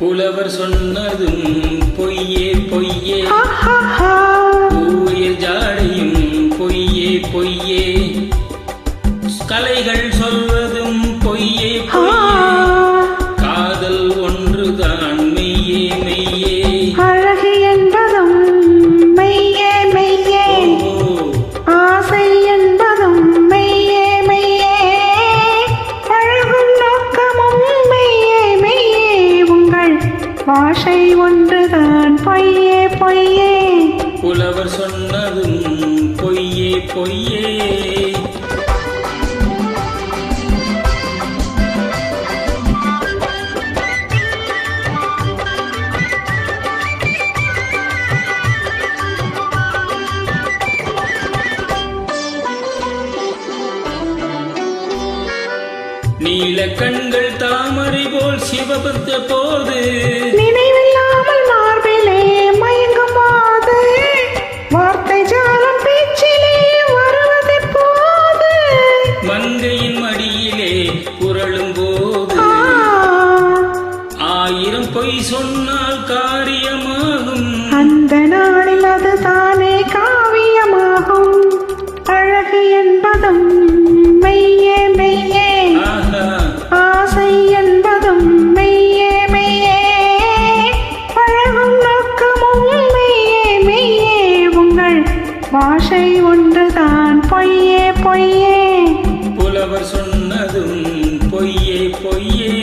புலவர் சொன்னதும் பொய்யே பொய்யே, பூவையில் ஜாடையும் பொய்யே பொய்யே, கலைகள் சொல்வதும் பொய்யே பொய்யே, காதல் ஒன்றுதான் மெய்யே மெய்யே, அழகு என்பதும் மெய்யே மெய்யே, ஆசை என்பதும் மெய்யே மெய்யே, அழகும் நோக்கமும் மெய்யே மெய்யே, உங்கள் பாஷை ஒன்றுதான் பொய்யே பொய்யே. புலவர் சொன்னதும் பொய்யே பொய்யே. நீல கண்கள் தாமரை போல் சிவபத்த போது, நினைவில்லாமல் மார்பிலே மயங்கும் போது, வார்த்தை ஜாலம் பேச்சிலே வருவது போது, மங்கையின் மடியிலே புரளும் போது, ஆயிரம் பொய் சொன்னால் காரியமாகும், அந்த நாளில் அது தானே காவியமாகும். அழகு என்பதும் மெய்யே மெய்யே, ஆசை என்பதும் மெய்யே மெய்யே, அழகும் நோக்கமும் மெய்யே மெய்யே, உங்கள் பாஷை ஒன்றுதான் பொய்யே பொய்யே. புலவர் சொன்னதும் பொய்யே பொய்யே.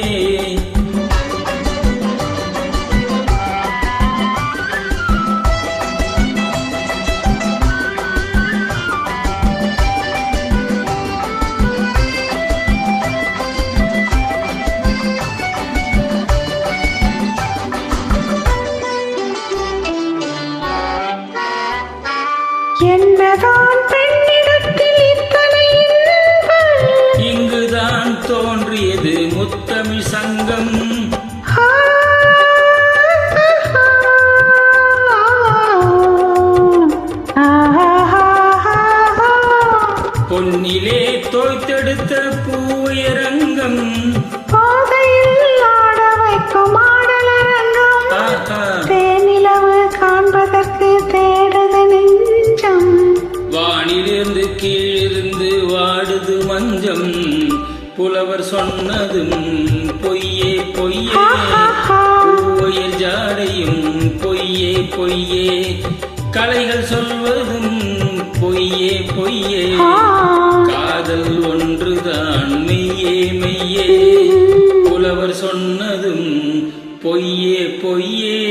என்னதான் பெண்ணிடத்தில் இத்தனை இன்பம், இங்குதான் தோன்றியது முத்தமிழ் சங்கம், பொன்னிலே தோய்த்தெடுத்த பூயரங்கம், பாதையில் ஆட வைக்கும் ஆடலரங்கம், தேனிலவு காண்பதற்கு தேடுது நெஞ்சம், வானிலிருந்து கீழிருந்து வாடுது மஞ்சம், புலவர் சொன்னதும் பொய்யே பொய்யே, பூவையில் ஜாடையும் பொய்யே பொய்யே, கலைகள் சொல்வதும் பொய்யே பொய்யே, காதல் ஒன்றுதான் மெய்யே மெய்யே, புலவர் சொன்னதும் பொய்யே பொய்யே.